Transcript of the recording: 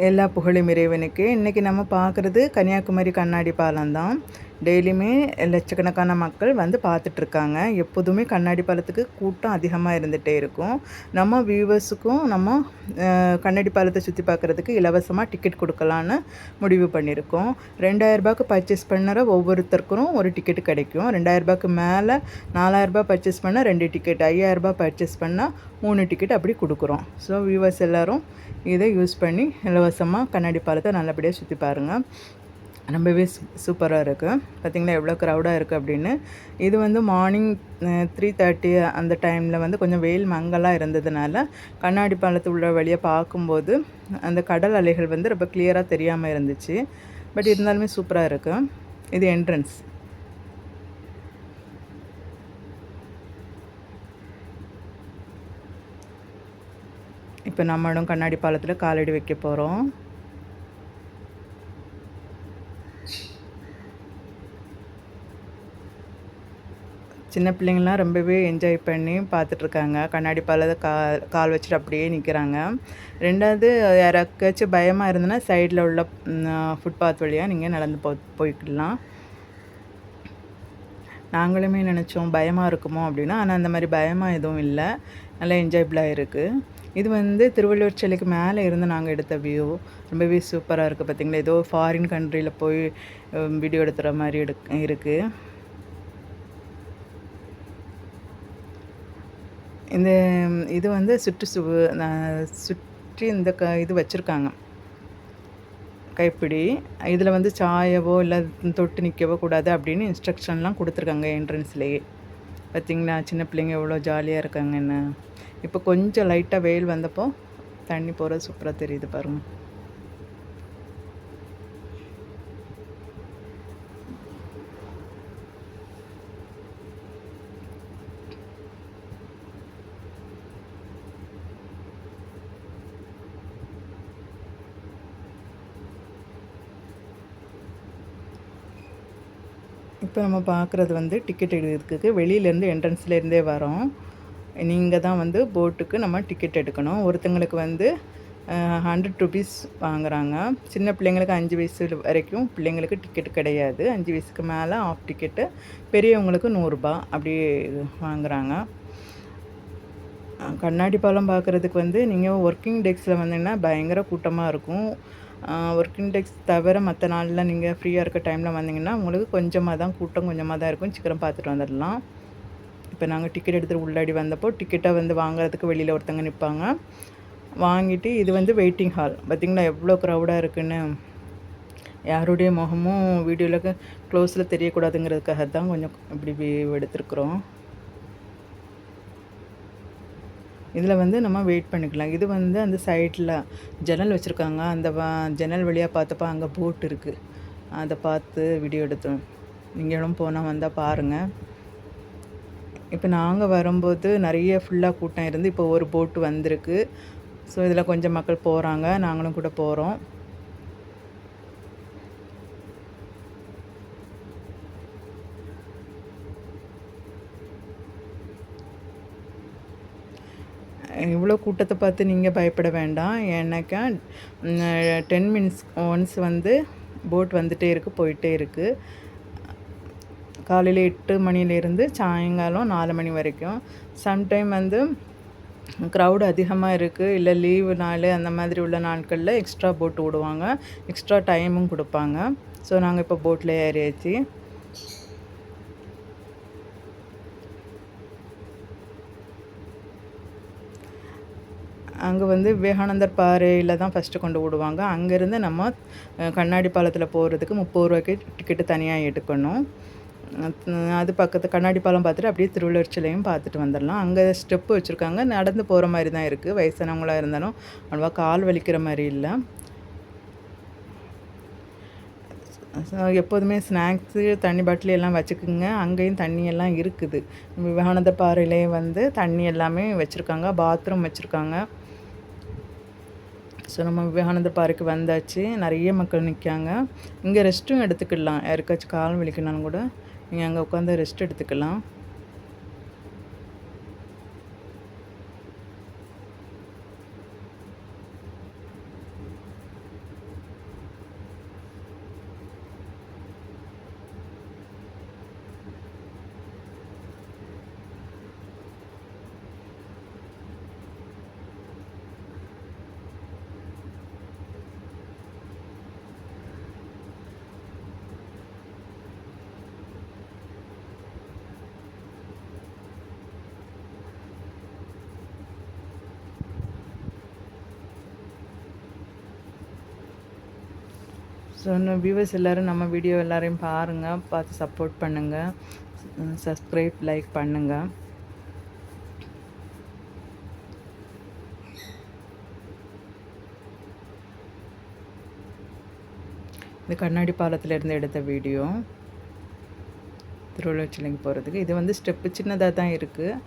எல்லா புகழும் இறைவனுக்கு. இன்றைக்கி நம்ம பார்க்குறது கன்னியாகுமரி கண்ணாடி பாலம் தான். டெய்லியுமே லட்சக்கணக்கான மக்கள் வந்து பார்த்துட்ருக்காங்க. எப்போதுமே கண்ணாடி பாலத்துக்கு கூட்டம் அதிகமாக இருந்துகிட்டே இருக்கும். நம்ம வியூவர்ஸுக்கும் நம்ம கண்ணாடி பாலத்தை சுற்றி பார்க்குறதுக்கு இலவசமாக டிக்கெட் கொடுக்கலான்னு முடிவு பண்ணியிருக்கோம். 2000 பர்ச்சேஸ் பண்ணுற ஒவ்வொருத்தருக்கும் ஒரு டிக்கெட் கிடைக்கும். 2000 மேலே 4000 பர்ச்சேஸ் பண்ணால் 2 டிக்கெட், 5000 பர்ச்சேஸ் பண்ணால் 3 டிக்கெட் அப்படி கொடுக்குறோம். ஸோ வியூவர்ஸ் எல்லோரும் இதை யூஸ் பண்ணி இலவசமாக கண்ணாடி பாலத்தை நல்லபடியாக சுற்றி பாருங்கள். ரொம்பவே சூப்பராக இருக்குது. பார்த்திங்களா எவ்வளோ க்ரௌடாக இருக்குது அப்படின்னு. இது வந்து மார்னிங் 3:30 அந்த டைமில் வந்து கொஞ்சம் வெயில் மங்கலாக இருந்ததுனால கண்ணாடி பாலத்து உள்ள வழியாக பார்க்கும்போது அந்த கடல் அலைகள் வந்து ரொம்ப கிளியராக தெரியாமல் இருந்துச்சு. பட் இருந்தாலுமே சூப்பராக இருக்குது. இது என்ட்ரன்ஸ். இப்போ நம்மளும் கண்ணாடி பாலத்தில் காலடி வைக்க போகிறோம். சின்ன பிள்ளைங்கள்லாம் ரொம்பவே என்ஜாய் பண்ணி பார்த்துட்ருக்காங்க. கண்ணாடி பாலத்தை கால் வச்சுட்டு அப்படியே நிற்கிறாங்க. ரெண்டாவது யாராக்காச்சும் பயமாக இருந்ததுன்னா சைடில் உள்ள ஃபுட்பாத் வழியாக நீங்கள் நடந்து போய்க்கிடலாம். நாங்களுமே நினச்சோம் பயமாக இருக்குமோ அப்படின்னா, ஆனால் அந்த மாதிரி பயமாக எதுவும் இல்லை. நல்லா என்ஜாயபிளாக இருக்குது. இது வந்து திருவள்ளுவர் சிலைக்கு மேலே இருந்து நாங்கள் எடுத்த வியூ. ரொம்பவே சூப்பராக இருக்குது. பார்த்திங்களா ஏதோ ஃபாரின் கண்ட்ரியில் போய் வீடியோ எடுத்துகிற மாதிரி இருக்குது. இந்த இது வந்து சுற்றி இந்த இது வச்சுருக்காங்க கைப்பிடி. இதில் வந்து சாயவோ இல்லை தொட்டு நிற்கவோ கூடாது அப்படின்னு இன்ஸ்ட்ரக்ஷன்லாம் கொடுத்துருக்காங்க என்ட்ரன்ஸ்லேயே. பார்த்திங்களா சின்ன பிள்ளைங்க எவ்வளோ ஜாலியாக இருக்காங்கன்னு. இப்போ கொஞ்சம் லைட்டாக வெயில் வந்தப்போ தண்ணி போகிறது சூப்பராக தெரியுது பாருங்கள். இப்போ நம்ம பார்க்குறது வந்து டிக்கெட் எடுக்கிறதுக்கு வெளியிலேருந்து என்ட்ரன்ஸ்லேருந்தே வரோம். நீங்கள் தான் வந்து போட்டுக்கு நம்ம டிக்கெட் எடுக்கணும். ஒருத்தங்களுக்கு வந்து 100 ருபீஸ் வாங்குகிறாங்க. சின்ன பிள்ளைங்களுக்கு 5 வயசு வரைக்கும் பிள்ளைங்களுக்கு டிக்கெட் கிடையாது. 5 வயசுக்கு மேலே ஆஃப் டிக்கெட்டு, பெரியவங்களுக்கு 100 ரூபா அப்படி வாங்குகிறாங்க. கண்ணாடி பாலம் பார்க்குறதுக்கு வந்து நீங்கள் ஒர்க்கிங் டேஸில் வந்தீங்கன்னா பயங்கர கூட்டமாக இருக்கும். ஒர்க்கிங் டேஸ் தவிர மற்ற நாளில் நீங்கள் ஃப்ரீயாக இருக்க டைமில் வந்தீங்கன்னா உங்களுக்கு கொஞ்சமாக தான் கூட்டம், கொஞ்சமாக தான் இருக்கும். சீக்கிரம் பார்த்துட்டு வந்துடலாம். இப்போ நாங்கள் டிக்கெட் எடுத்துகிட்டு உள்ளாடி வந்தப்போ டிக்கெட்டை வந்து வாங்குறதுக்கு வெளியில் ஒருத்தங்க நிற்பாங்க. வாங்கிட்டு இது வந்து வெயிட்டிங் ஹால். பார்த்திங்களா எவ்வளோ க்ரௌடாக இருக்குன்னு. யாருடைய முகமும் வீடியோவில் க்ளோஸில் தெரியக்கூடாதுங்கிறதுக்காக தான் கொஞ்சம் இப்படி எடுத்துருக்குறோம். இதில் வந்து நம்ம வெயிட் பண்ணிக்கலாம். இது வந்து அந்த சைடில் ஜன்னல் வச்சுருக்காங்க. அந்த ஜன்னல் வழியாக பார்த்தப்போ அங்கே போட் இருக்குது. அதை பார்த்து வீடியோ எடுத்தோம். நீங்களும் போனால் வந்தால் பாருங்கள். இப்போ நாங்கள் வரும்போது நிறைய ஃபுல்லாக கூட்டம் இருந்து இப்போ ஒரு போட்டு வந்திருக்கு. ஸோ இதில் கொஞ்சம் மக்கள் போகிறாங்க, நாங்களும் கூட போகிறோம். இவ்வளோ கூட்டத்தை பார்த்து நீங்கள் பயப்பட வேண்டாம். ஏன்னாக்கா 10 மினிட்ஸ் ஒன்ஸ் வந்து போட் வந்துகிட்டே இருக்குது, போயிட்டே இருக்குது. காலையில் 8 மணிலேருந்து சாயங்காலம் 4 மணி வரைக்கும். சம்டைம் வந்து க்ரௌடு அதிகமாக இருக்குது, இல்லை லீவு நாள் அந்த மாதிரி உள்ள நாட்களில் எக்ஸ்ட்ரா போட்டு விடுவாங்க, எக்ஸ்ட்ரா டைமும் கொடுப்பாங்க. ஸோ நாங்கள் இப்போ போட்டில் ஏறியாச்சு. அங்கே வந்து விவேகானந்தர் பாறையில் தான் ஃபஸ்ட்டு கொண்டு விடுவாங்க. அங்கேருந்து நம்ம கண்ணாடி பாலத்தில் போகிறதுக்கு 30 ரூபாய்க்கு டிக்கெட்டு தனியாக எடுக்கணும். அது பக்கத்து கண்ணாடி பாலம் பார்த்துட்டு அப்படியே திருவள்ளுவர் சிலையும் பார்த்துட்டு வந்துடலாம். அங்கே ஸ்டெப்பு வச்சுருக்காங்க, நடந்து போகிற மாதிரி தான் இருக்குது. வயசானவங்களாக இருந்தாலும் அவ்வளோவா கால் வலிக்கிற மாதிரி இல்லை. எப்போதுமே ஸ்நாக்ஸு தண்ணி பாட்டில் எல்லாம் வச்சுக்கோங்க. அங்கேயும் தண்ணி எல்லாம் இருக்குது. விவேகானந்தர் பாறையிலே வந்து தண்ணி எல்லாமே வச்சுருக்காங்க, பாத்ரூம் வச்சுருக்காங்க. ஸோ நம்ம விவேகானந்தர் பார்க்கு வந்தாச்சு. நிறைய மக்கள் நிற்காங்க. இங்கே ரெஸ்ட்டும் எடுத்துக்கலாம். யாருக்காச்சும் கால் வலிக்கணும்னாலும் கூட நீங்கள் அங்கே உட்காந்து ரெஸ்ட் எடுத்துக்கலாம். ஸோ வியூவர்ஸ் எல்லோரும் நம்ம வீடியோ எல்லோரையும் பாருங்கள், பார்த்து சப்போர்ட் பண்ணுங்கள், சப்ஸ்கிரைப் லைக் பண்ணுங்கள். இது கண்ணாடி பாலத்திலேருந்து எடுத்த வீடியோ. திருவள்ளுவச்சிலைக்கு போகிறதுக்கு இது வந்து ஸ்டெப்பு சின்னதாக தான் இருக்குது.